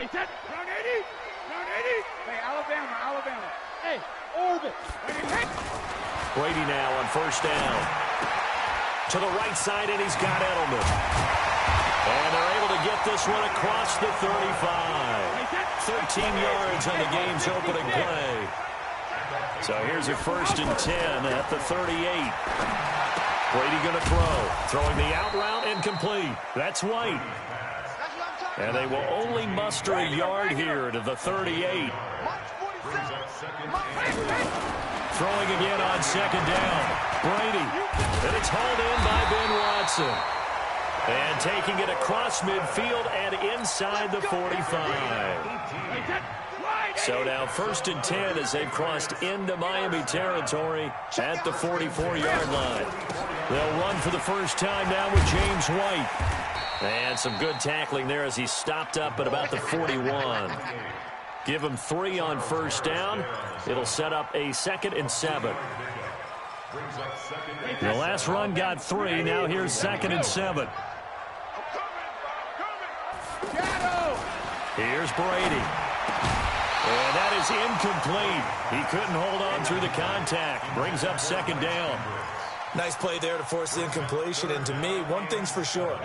Round 80. Hey, Alabama. Hey, orbit. Brady now on first down. To the right side, and he's got Edelman. And they're able to get this one across the 35. 13 yards on the game's opening play. So here's a 1st and 10 at the 38. Brady going to throw. Throwing the out route, incomplete. That's White. And they will only muster a yard here to the 38. Throwing again on 2nd down. Brady. And it's hauled in by Ben Watson. And taking it across midfield and inside the 45. So now 1st and 10 as they've crossed into Miami territory at the 44-yard line. They'll run for the first time now with James White. And some good tackling there as he stopped up at about the 41. Give him 3 on first down. It'll set up a 2nd and 7. The last run got 3. Now here's 2nd and 7. Here's Brady. And that is incomplete. He couldn't hold on through the contact. Brings up 2nd down. Nice play there to force the incompletion. And to me, one thing's for sure.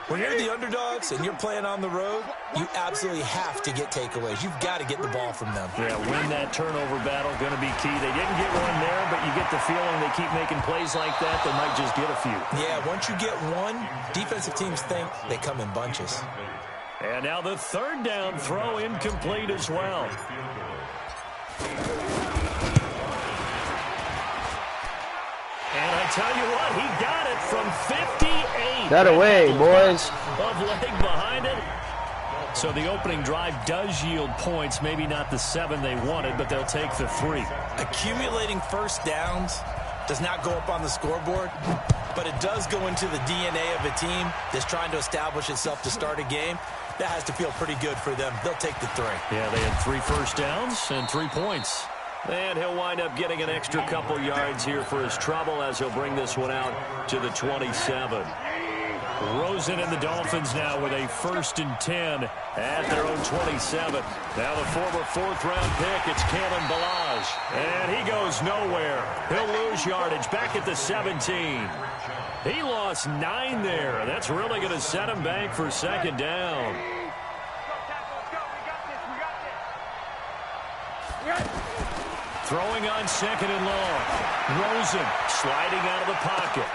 When you're the underdogs and you're playing on the road, you absolutely have to get takeaways. You've got to get the ball from them. Yeah, win that turnover battle, going to be key. They didn't get one there, but you get the feeling they keep making plays like that, they might just get a few. Yeah, once you get one, defensive teams think they come in bunches. And now the 3rd down throw incomplete as well. And I tell you what, he got it from 58. That away, boys. Of leg behind it. So the opening drive does yield points. Maybe not the 7 they wanted, but they'll take the 3. Accumulating first downs does not go up on the scoreboard, but it does go into the DNA of a team that's trying to establish itself to start a game. That has to feel pretty good for them. They'll take the 3. Yeah, they had 3 first downs and 3 points. And he'll wind up getting an extra couple yards here for his trouble as he'll bring this one out to the 27. Rosen and the Dolphins now with a 1st and 10 at their own 27. Now the former 4th-round pick, it's Kalen Ballage. And he goes nowhere. He'll lose yardage back at the 17. He lost 9 there. That's really going to set him back for 2nd down. Throwing on 2nd and long. Rosen sliding out of the pocket.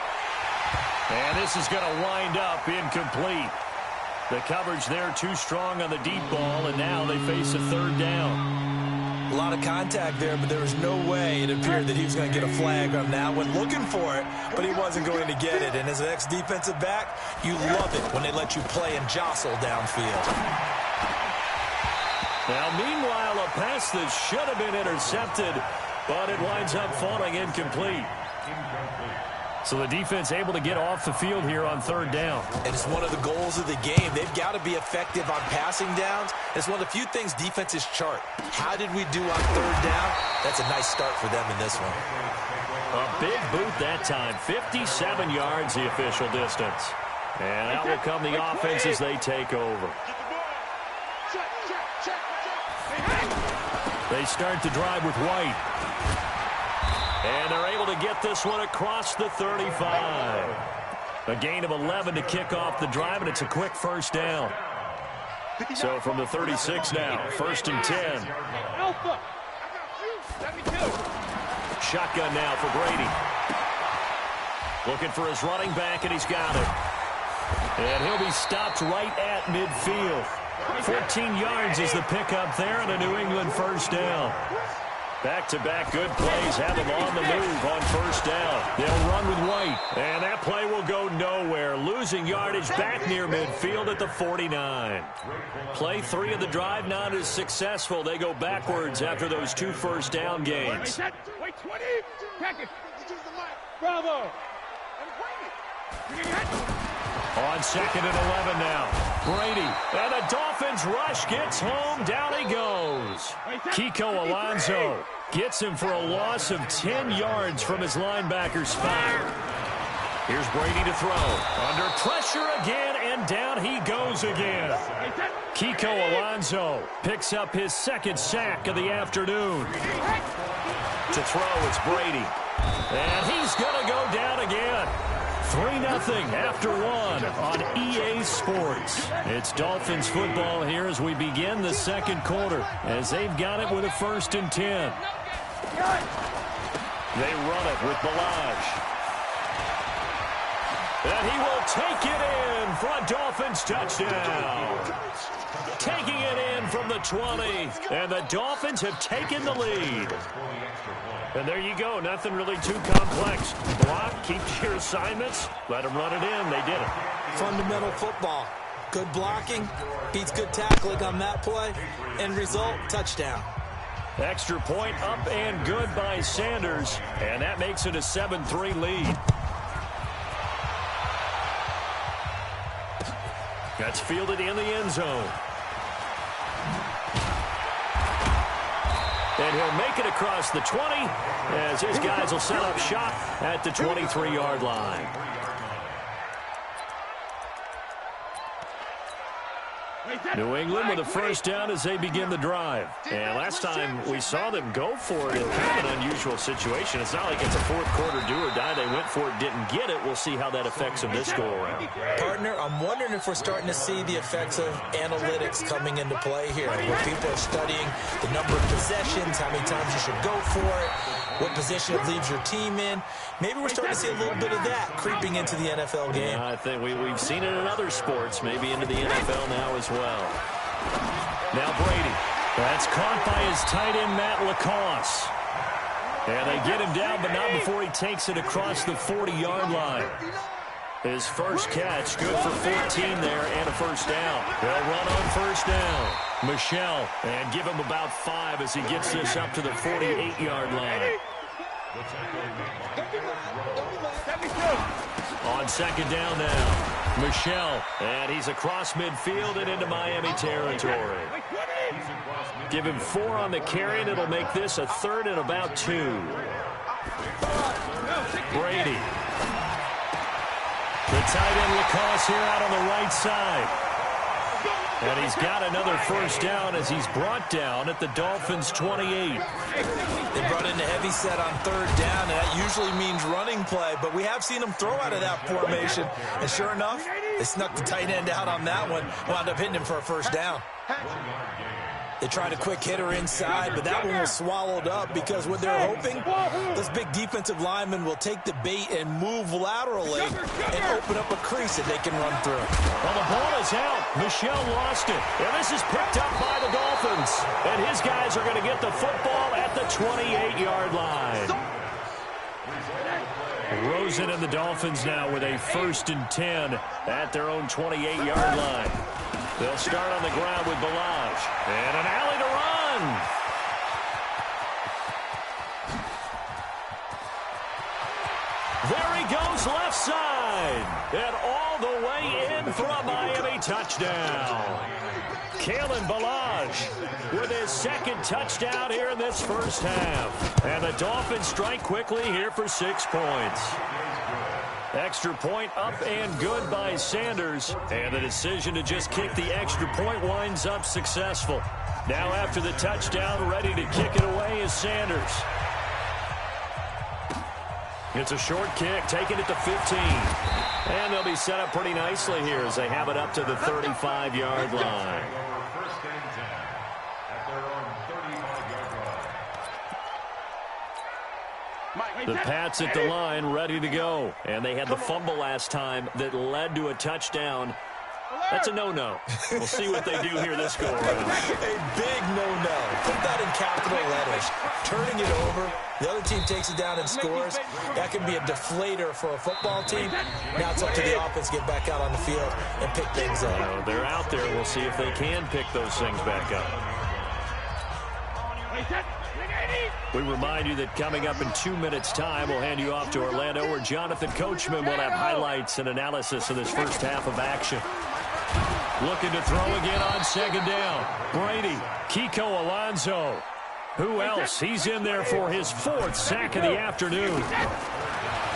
And this is going to wind up incomplete. The coverage there too strong on the deep ball, and now they face a 3rd down. A lot of contact there, but there was no way it appeared that he was going to get a flag on that one. Looking for it, but he wasn't going to get it. And as an ex-defensive back, you love it when they let you play and jostle downfield. Now, meanwhile, a pass that should have been intercepted, but it winds up falling incomplete. So the defense able to get off the field here on 3rd down. And it's one of the goals of the game. They've got to be effective on passing downs. It's one of the few things defenses chart. How did we do on 3rd down? That's a nice start for them in this one. A big boot that time. 57 yards the official distance. And out will come the offense as they take over. They start the drive with White. And they're able to get this one across the 35. A gain of 11 to kick off the drive, and it's a quick 1st down. So from the 36 now, 1st and 10. Shotgun now for Brady. Looking for his running back, and he's got it. And he'll be stopped right at midfield. 14 yards is the pickup there, and a New England 1st down. Back-to-back good plays have him on the move on 1st down. They'll run with White, and that play will go nowhere. Losing yardage back near midfield at the 49. Play 3 of the drive not as successful. They go backwards after those 2 first down gains. Wait, 20. Bravo. On 2nd and 11 now. Brady, and the Dolphins rush, gets home, down he goes. Kiko Alonso gets him for a loss of 10 yards from his linebacker spot. Here's Brady to throw. Under pressure again, and down he goes again. Kiko Alonso picks up his second sack of the afternoon. To throw, it's Brady. And he's going to go down again. 3-0 after one on EA Sports. It's Dolphins football here as we begin the second quarter, as they've got it with a 1st and 10. They run it with Balaj. And he will take it in for a Dolphins touchdown. Taking it in from the 20. And the Dolphins have taken the lead. And there you go. Nothing really too complex. Block, keep your assignments, let them run it in. They did it. Fundamental football. Good blocking, beats good tackling on that play. End result, touchdown. Extra point up and good by Sanders. And that makes it a 7-3 lead. That's fielded in the end zone. And he'll make it across the 20 as his guys will set up shop at the 23-yard line. New England with a 1st down as they begin the drive. And last time we saw them go for it in kind of an unusual situation. It's not like it's a fourth quarter do or die. They went for it, didn't get it. We'll see how that affects them this go-around. Partner, I'm wondering if we're starting to see the effects of analytics coming into play here, where people are studying the number of possessions, how many times you should go for it, what position it leaves your team in. Maybe we're starting to see a little bit of that creeping into the NFL game. Yeah, I think we've seen it in other sports, maybe into the NFL now as well. Now Brady. That's caught by his tight end, Matt LaCosse. And they get him down, but not before he takes it across the 40-yard line. His first catch, good for 14 there and a 1st down. They'll run on 1st down. Michel, and give him about 5 as he gets this up to the 48-yard line. On 2nd down now. Michel, and he's across midfield and into Miami territory. Give him 4 on the carry, and it'll make this a 3rd and about 2. Brady. The tight end LaCosse here out on the right side. And he's got another 1st down as he's brought down at the Dolphins' 28. They brought in the heavy set on 3rd down, and that usually means running play, but we have seen them throw out of that formation. And sure enough, they snuck the tight end out on that one, wound up hitting him for a 1st down. They tried a quick hitter inside, but that one was swallowed up because what they're hoping, this big defensive lineman will take the bait and move laterally and open up a crease that they can run through. Well, the ball is out. Michel lost it. And this is picked up by the Dolphins. And his guys are going to get the football at the 28-yard line. Rosen and the Dolphins now with a 1st and 10 at their own 28-yard line. They'll start on the ground with Balaj. And an alley to run. There he goes left side. And all the way in for a Miami touchdown. Kalen Balaj with his 2nd touchdown here in this 1st half. And the Dolphins strike quickly here for 6 points. Extra point up and good by Sanders. And the decision to just kick the extra point winds up successful. Now after the touchdown, ready to kick it away is Sanders. It's a short kick, taking it to 15. And they'll be set up pretty nicely here as they have it up to the 35-yard line. The Pats at the line, ready to go. And they had the fumble last time that led to a touchdown. That's a no-no. We'll see what they do here this go-around. A big no-no. Put that in capital letters. Turning it over, the other team takes it down and scores. That can be a deflator for a football team. Now it's up to the offense to get back out on the field and pick things up. They're out there. We'll see if they can pick those things back up. We remind you that coming up in 2 minutes' time, we'll hand you off to Orlando, where Jonathan Coachman will have highlights and analysis of this 1st half of action. Looking to throw again on 2nd down. Brady, Kiko Alonso. Who else? He's in there for his 4th sack of the afternoon.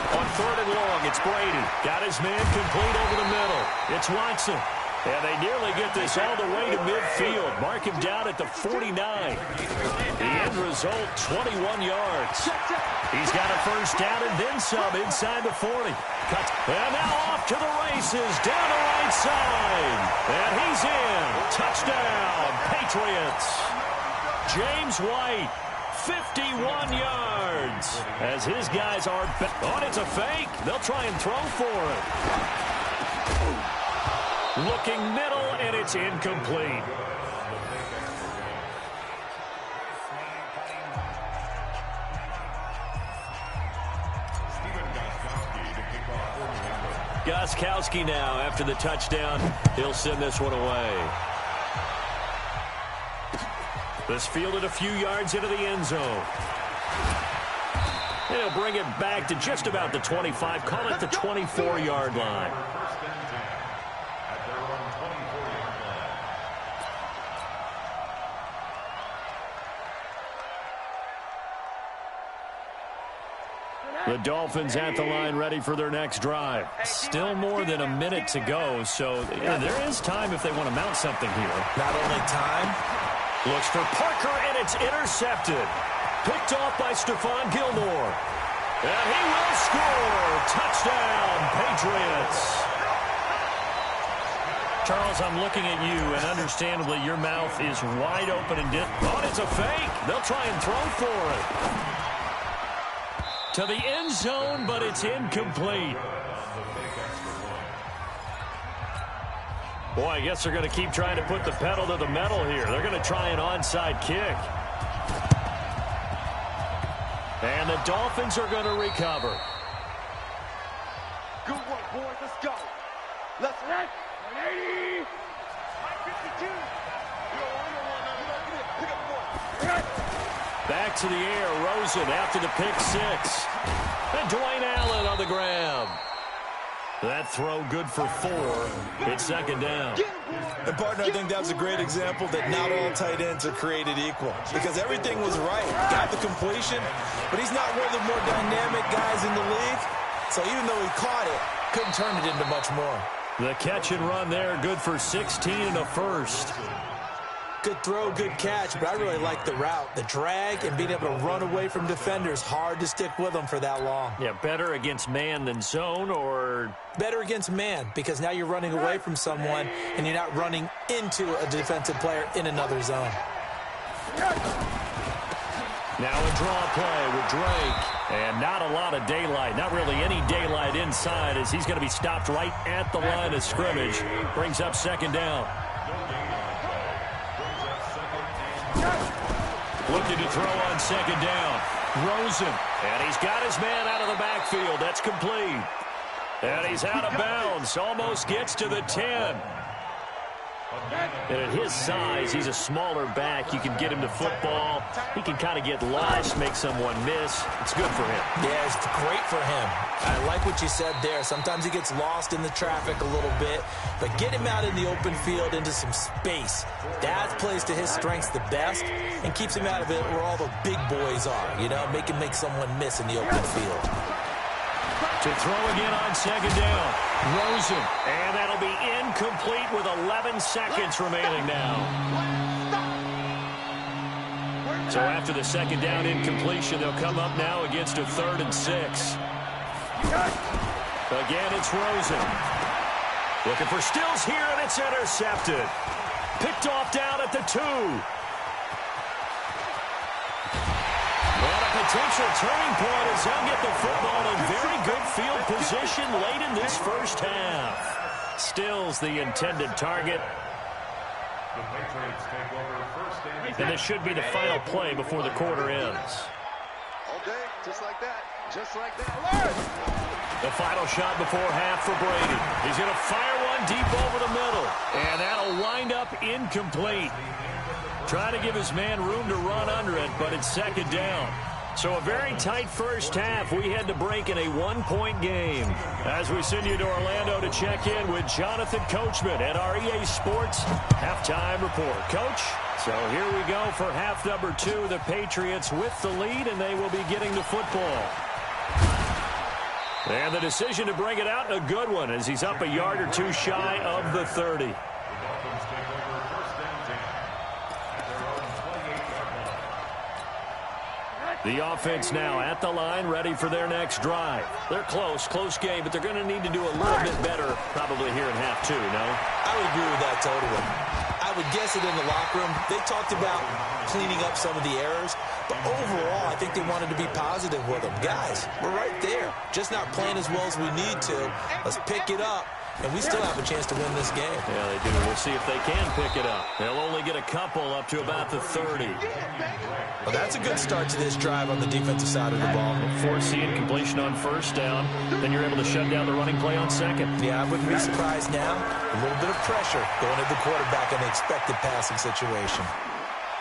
On 3rd and long, it's Brady. Got his man complete over the middle. It's Watson. And they nearly get this all the way to midfield. Mark him down at the 49. The end result, 21 yards. He's got a first down and then some inside the 40. Cuts. And now off to the races, down the right side. And he's in. Touchdown, Patriots. James White, 51 yards. As his guys are... Oh, it's a fake. They'll try and throw for it. Looking middle, and it's incomplete. Gostkowski now after the touchdown. He'll send this one away. This fielded a few yards into the end zone. And he'll bring it back to just about the 25. Call it the 24-yard line. The Dolphins at the line ready for their next drive. Still more than a minute to go, so there is time if they want to mount something here. Not only time. Looks for Parker, and it's intercepted. Picked off by Stephon Gilmore. And he will score. Touchdown, Patriots. Charles, I'm looking at you, and understandably your mouth is wide open. And it's a fake. They'll try and throw for it. To the end zone, but it's incomplete. Boy, I guess they're going to keep trying to put the pedal to the metal here. They're going to try an onside kick. And the Dolphins are going to recover. Good work, boys. Let's go. Let's run. 180. 52. Back to the air, Rosen after the pick six. And Dwayne Allen on the grab. That throw good for 4. It's second down. And, partner, I think that was a great example that not all tight ends are created equal. Because everything was right. Got the completion, but he's not one of the more dynamic guys in the league. So even though he caught it, couldn't turn it into much more. The catch and run there, good for 16 and a first. Good throw, good catch, but I really like the route. The drag and being able to run away from defenders, hard to stick with them for that long. Yeah, better against man than zone, or? Better against man, because now you're running away from someone and you're not running into a defensive player in another zone. Now a draw play with Drake. And not a lot of daylight, not really any daylight inside, as he's going to be stopped right at the line of scrimmage. Brings up second down. Looking to throw on second down. Rosen. And he's got his man out of the backfield. That's complete. And he's out of bounds. Almost gets to the 10. And at his size, he's a smaller back. You can get him to football. He can kind of get lost, make someone miss. It's good for him. Yeah, it's great for him. I like what you said there. Sometimes he gets lost in the traffic a little bit, but get him out in the open field into some space. That plays to his strengths the best and keeps him out of it where all the big boys are, you know, make him make someone miss in the open field. To throw again on second down. Rosen. And that'll be incomplete with 11 seconds remaining now. So after the second down incompletion, they'll come up now against a 3rd and 6. Again, it's Rosen. Looking for Stills here, and it's intercepted. Picked off down at the 2. Potential turning point as they'll get the football in very good field position late in this first half. Stills the intended target. And this should be the final play before the quarter ends. Okay, just like that. Just like that. The final shot before half for Brady. He's going to fire one deep over the middle. And that'll wind up incomplete. Trying to give his man room to run under it, but it's second down. So a very tight first half. We had to break in a 1-point game. As we send you to Orlando to check in with Jonathan Coachman at our EA Sports Halftime Report. Coach, so here we go for half number 2. The Patriots with the lead, and they will be getting the football. And the decision to bring it out, a good one, as he's up a yard or two shy of the 30. The offense now at the line, ready for their next drive. They're close game, but they're going to need to do a little bit better probably here in half two, no? I would agree with that totally. I would guess it in the locker room. They talked about cleaning up some of the errors, but overall, I think they wanted to be positive with them. Guys, we're right there. Just not playing as well as we need to. Let's pick it up. And we still have a chance to win this game. Yeah, they do. We'll see if they can pick it up. They'll only get a couple up to about the 30. Well, that's a good start to this drive on the defensive side of the ball. Force the incompletion on first down. Then you're able to shut down the running play on second. Yeah, I wouldn't be surprised now. A little bit of pressure going at the quarterback in the expected passing situation.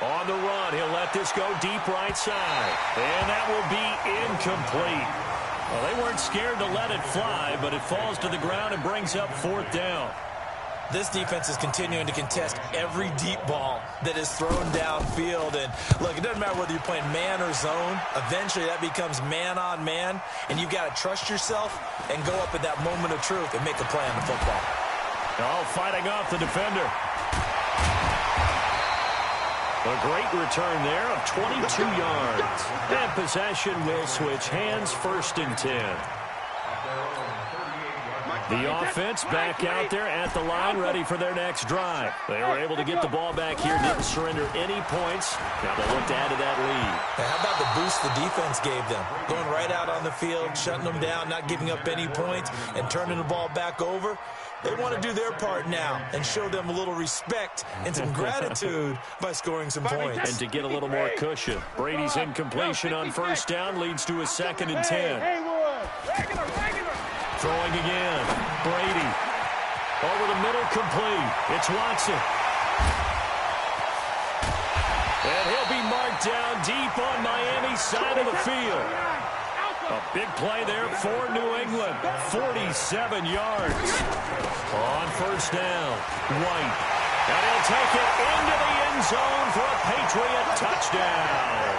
On the run, he'll let this go deep right side. And that will be incomplete. Well, they weren't scared to let it fly, but it falls to the ground and brings up fourth down. This defense is continuing to contest every deep ball that is thrown downfield. And, look, it doesn't matter whether you're playing man or zone. Eventually, that becomes man-on-man, and you've got to trust yourself and go up at that moment of truth and make a play on the football. All fighting off the defender. A great return there of 22 yards. And possession will switch hands, 1st and 10. The offense back out there at the line, ready for their next drive. They were able to get the ball back here, didn't surrender any points. Now they look to add to that lead. Now, how about the boost the defense gave them? Going right out on the field, shutting them down, not giving up any points, and turning the ball back over. They want to do their part now and show them a little respect and some gratitude by scoring some points. And to get a little more cushion. Brady's incompletion on first down leads to a 2nd and 10. Throwing again. Brady. Over the middle, complete. It's Watson. And he'll be marked down deep on Miami's side of the field. A big play there for New England. 47 yards. On first down, White. And he'll take it into the end zone for a Patriot touchdown.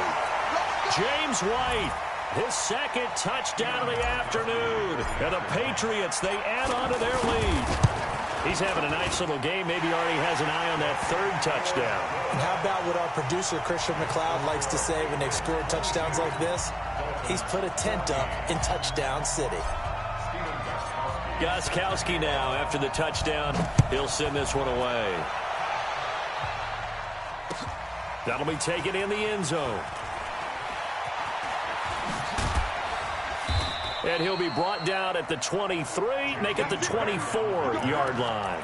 James White, his 2nd touchdown of the afternoon. And the Patriots, they add on to their lead. He's having a nice little game. Maybe already has an eye on that 3rd touchdown. And how about what our producer, Christian McLeod, likes to say when they score touchdowns like this? He's put a tent up in Touchdown City. Gostkowski now, after the touchdown, he'll send this one away. That'll be taken in the end zone. And he'll be brought down at the 23, make it the 24-yard line.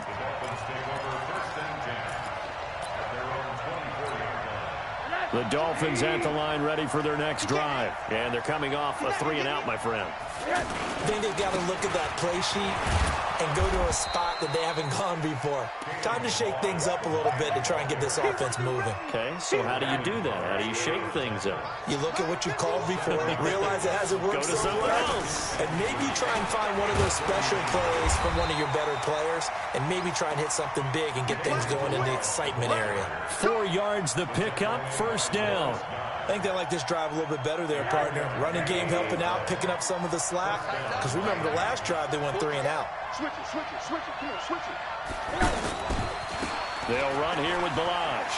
The Dolphins at the line, ready for their next drive. And they're coming off a 3-and-out, my friend. I think they've got to look at that play sheet and go to a spot that they haven't gone before. Time to shake things up a little bit to try and get this offense moving. Okay, so how do you do that? How do you shake things up? You look at what you've called before, realize it hasn't worked. Go to someone else. And maybe try and find one of those special plays from one of your better players, and maybe try and hit something big and get things going in the excitement area. 4 yards the pickup, 1st down. I think they like this drive a little bit better there, partner. Running game helping out, picking up some of the slack. Because remember, the last drive, they went 3-and-out. Switch it, come on, switch it. They'll run here with Balaj.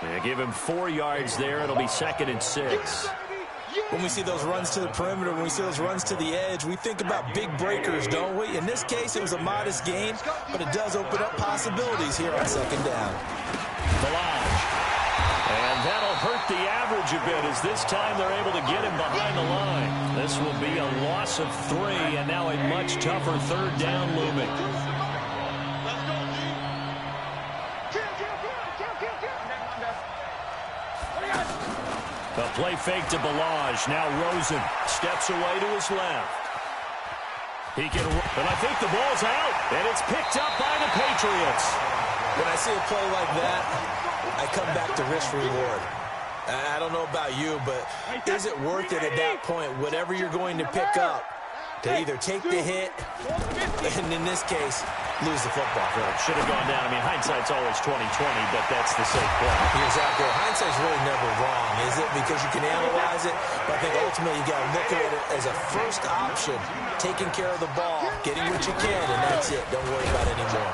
They give him 4 yards there. It'll be 2nd and 6. When we see those runs to the perimeter, when we see those runs to the edge, we think about big breakers, don't we? In this case, it was a modest gain, but it does open up possibilities here on 2nd down. Balaj. And that'll hurt the average a bit as this time they're able to get him behind the line. This will be a loss of 3 and now a much tougher 3rd down looming. The play fake to Balaj. Now Rosen steps away to his left. He can, but I think the ball's out, and it's picked up by the Patriots. When I see a play like that, I come back to risk-reward. I don't know about you, but is it worth it at that point, whatever you're going to pick up, to either take the hit, and in this case, lose the football. Should have gone down. I mean, hindsight's always 20/20, but that's the safe play. Exactly. Hindsight's really never wrong, is it? Because you can analyze it, but I think ultimately you got to look at it as a first option, taking care of the ball, getting what you can, and that's it. Don't worry about it anymore.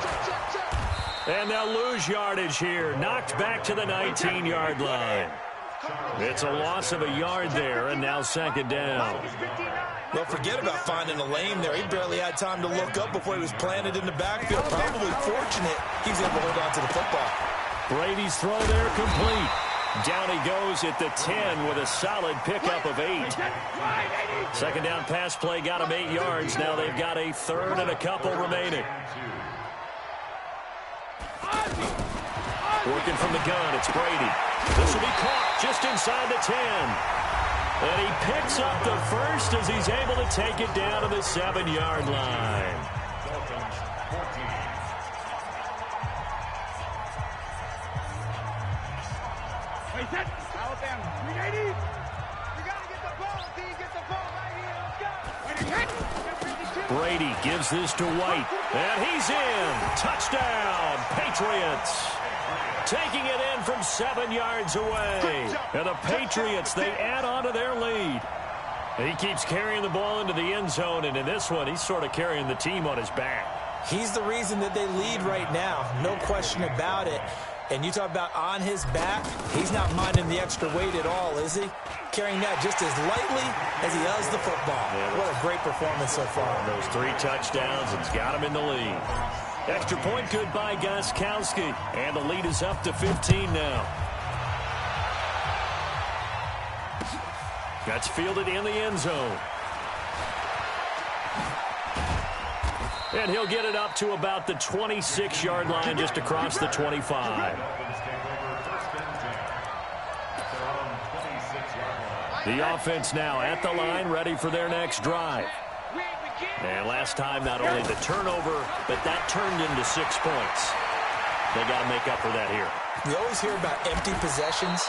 And they'll lose yardage here. Knocked back to the 19-yard line. It's a loss of a yard there, and now second down. Well, forget about finding a lane there. He barely had time to look up before he was planted in the backfield. Probably fortunate he was able to hold on to the football. Brady's throw there complete. Down he goes at the 10 with a solid pickup of 8. Second down pass play got him 8 yards. Now they've got a third and a couple remaining. Working from the gun, it's Brady. This will be caught just inside the 10. And he picks up the first as he's able to take it down to the 7-yard line. Alabama, 380. You got to get the ball. D, get the ball right here. Let's go. Brady gives this to White. And he's in. Touchdown, Patriots. Taking it in from 7 yards away. And the Patriots, they add on to their lead. And he keeps carrying the ball into the end zone. And in this one, he's sort of carrying the team on his back. He's the reason that they lead right now. No question about it. And you talk about on his back, he's not minding the extra weight at all, is he? Carrying that just as lightly as he does the football. Yeah, what a great performance so far. Those 3 touchdowns, it's got him in the lead. Extra point good by Gostkowski. And the lead is up to 15 now. That's fielded in the end zone. And he'll get it up to about the 26-yard line just across the 25. The offense now at the line, ready for their next drive. And last time, not only the turnover, but that turned into 6 points. They got to make up for that here. We always hear about empty possessions,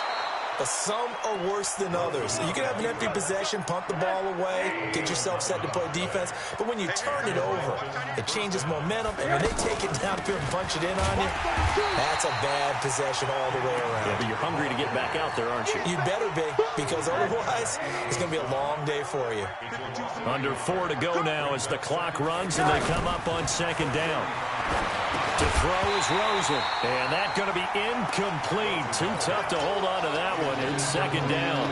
but some are worse than others. You can have an empty possession, punt the ball away, get yourself set to play defense, but when you turn it over, it changes momentum, and when they take it downfield and punch it in on you, that's a bad possession all the way around. Yeah, but you're hungry to get back out there, aren't you? You better be, because otherwise, it's going to be a long day for you. Under 4 to go now as the clock runs, and they come up on second down. To throw is Rosen, and that's going to be incomplete. Too tough to hold on to that one. It's second down.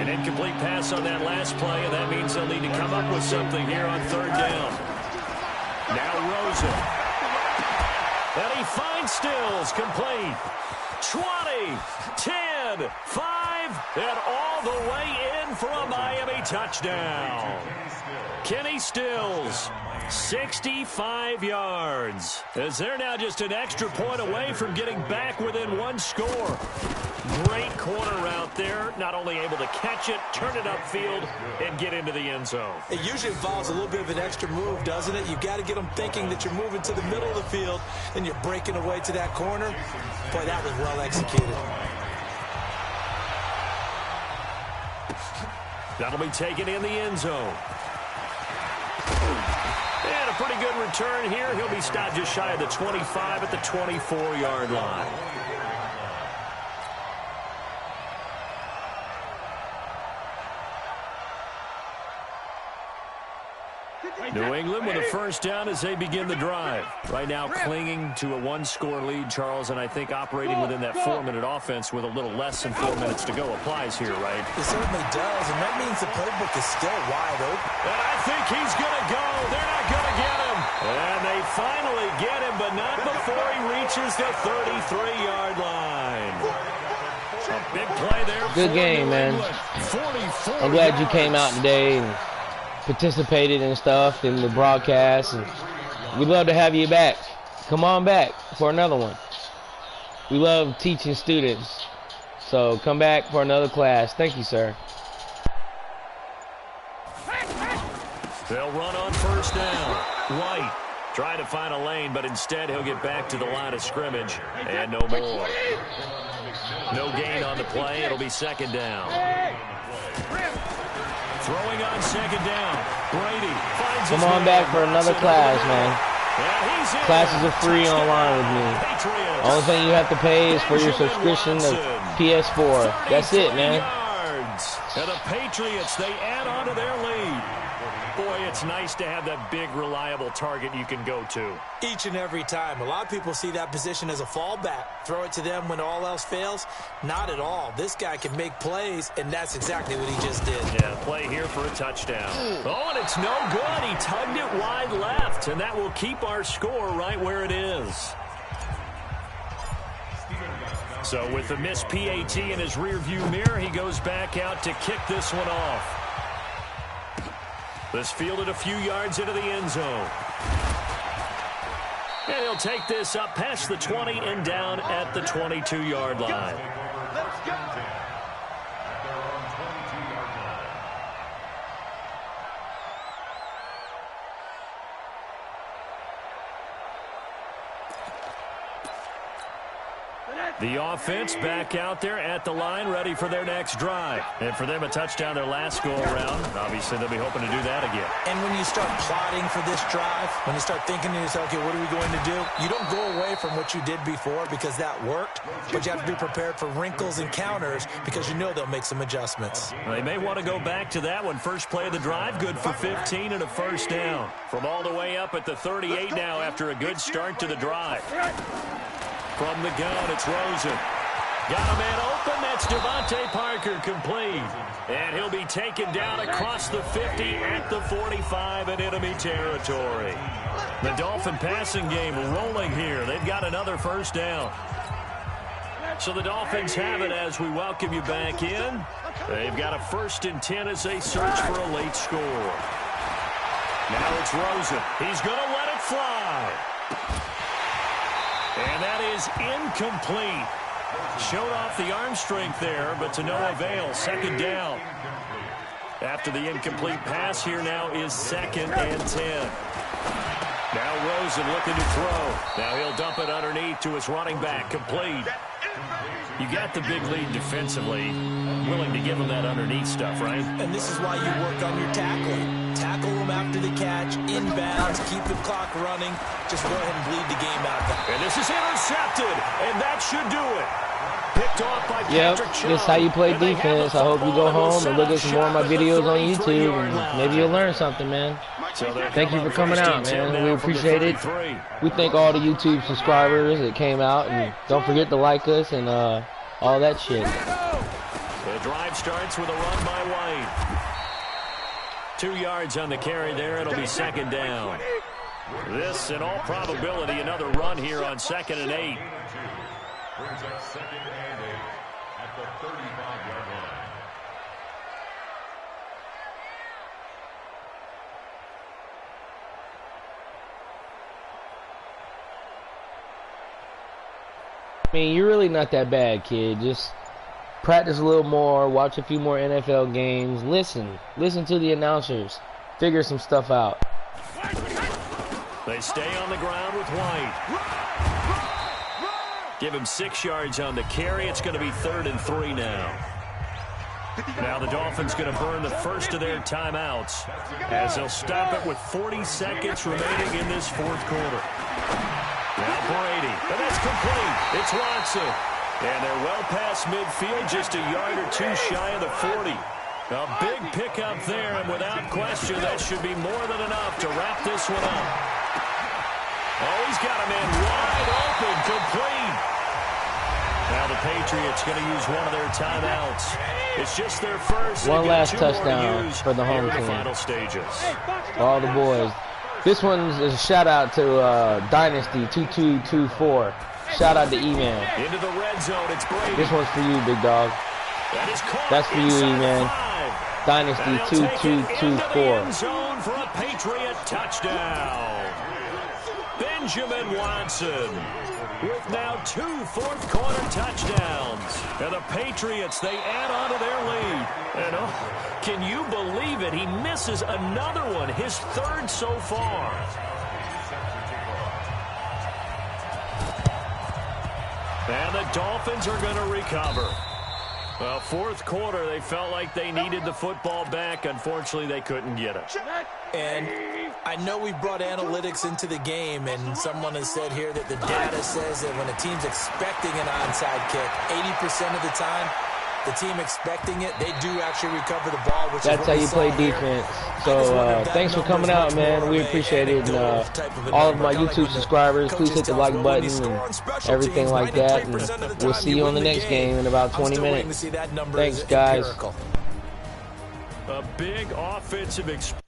An incomplete pass on that last play, and that means they'll need to come up with something here on third down. Now Rosen. And he finds Stills, complete. 20, 10, 5, and all the way in for a Miami touchdown. Kenny Stills, 65 yards, as they're now just an extra point away from getting back within 1 score. Great corner out there, not only able to catch it, turn it upfield, and get into the end zone. It usually involves a little bit of an extra move, doesn't it? You've got to get them thinking that you're moving to the middle of the field, and you're breaking away to that corner. Boy, that was well executed. That'll be taken in the end zone. And a pretty good return here. He'll be stopped just shy of the 25 at the 24-yard line. New England with a first down as they begin the drive. Right now clinging to a 1-score lead, Charles, and I think operating within that 4-minute offense with a little less than 4 minutes to go applies here, right? It certainly does, and that means the playbook is still wide open. And I think he's going to go. They're not going to get him. And they finally get him, but not before he reaches the 33-yard line. A big play there. Good game, man. I'm glad you came out today and participated and stuff in the broadcast, and we'd love to have you back. Come on back for another one. We love teaching students, so come back for another class. Thank you, sir. They'll run on first down. White trying to find a lane, but instead he'll get back to the line of scrimmage, and no more. No gain on the play. It'll be second down. Throwing on second down. Brady finds Come on back for another class, man. Classes are free online with me. Only thing you have to pay is for your subscription to PS4. That's it, man. And the Patriots, they add on to their lead. Boy, it's nice to have that big, reliable target you can go to. Each and every time. A lot of people see that position as a fallback. Throw it to them when all else fails. Not at all. This guy can make plays, and that's exactly what he just did. Yeah, play here for a touchdown. Oh, and it's no good. He tugged it wide left, and that will keep our score right where it is. So with the missed PAT in his rearview mirror, he goes back out to kick this one off. This fielded a few yards into the end zone. And he'll take this up past the 20 and down at the 22-yard line. Let's go. The offense back out there at the line, ready for their next drive. And for them, a touchdown their last go-around. Obviously, they'll be hoping to do that again. And when you start plotting for this drive, when you start thinking to yourself, okay, what are we going to do? You don't go away from what you did before because that worked, but you have to be prepared for wrinkles and counters because you know they'll make some adjustments. Well, they may want to go back to that one. First play of the drive, good for 15 and a first down. From all the way up at the 38 now after a good start to the drive. From the gun, it's Rosen. Got a man open. That's Devontae Parker complete. And he'll be taken down across the 50 at the 45 in enemy territory. The Dolphin passing game rolling here. They've got another first down. So the Dolphins have it as we welcome you back in. They've got a 1st and 10 as they search for a late score. Now it's Rosen. He's going to let it fly. And that is incomplete. Showed off the arm strength there, but to no avail. 2nd down. After the incomplete pass, here now is 2nd and 10. Now Rosen looking to throw. Now he'll dump it underneath to his running back. Complete. You got the big lead defensively. Willing to give him that underneath stuff, right? And this is why you work on your tackling. Tackle them after the catch, inbounds, keep the clock running. Just go ahead and bleed the game out. And this is intercepted, and that should do it. Picked off by Patrick Chung. This is how you play defense. I hope you go home and look at some more of my videos on YouTube, and maybe you'll learn something, man. Thank you for coming out, man. We appreciate it. We thank all the YouTube subscribers that came out, and don't forget to like us and all that shit. The drive starts with a run by White. 2 yards on the carry there. It'll be 2nd down. This, in all probability, another run here on 2nd and 8. Brings up 2nd and 8 at the 35-yard line. I mean, you're really not that bad, kid. Just practice a little more, watch a few more NFL games, listen to the announcers, figure some stuff out. They stay on the ground with White. Give him 6 yards on the carry. It's going to be 3rd and 3 now. Now the Dolphins going to burn the first of their timeouts as they'll stop it with 40 seconds remaining in this 4th quarter. Now Brady, and that's complete. It's Watson. And they're well past midfield, just a yard or two shy of the 40. A big pickup there, and without question, that should be more than enough to wrap this one up. Oh, he's got a man wide open, complete. Now the Patriots going to use one of their timeouts. It's just their first. One last touchdown for the home team. Final stages. For all the boys. This one's a shout out to Dynasty 2224. Shout out to E-Man. Into the red zone, it's Brady. This one's for you, big dog. That's for you, E-Man. Dynasty 2224. Zone for a Patriot touchdown. Benjamin Watson with now 2 fourth-quarter touchdowns. And the Patriots, they add on to their lead. And oh, can you believe it? He misses another one, his 3rd so far. And the Dolphins are going to recover. Well, 4th quarter, they felt like they needed the football back. Unfortunately, they couldn't get it. And I know we brought analytics into the game, and someone has said here that the data says that when a team's expecting an onside kick, 80% of the time, the team expecting it, they do actually recover the ball, which that's how you play defense. So thanks for coming out, man. We appreciate it. And all of my YouTube subscribers, please hit the like button and everything like that. And we'll see you on the next game in about 20 minutes. Thanks, guys. A big offensive experience.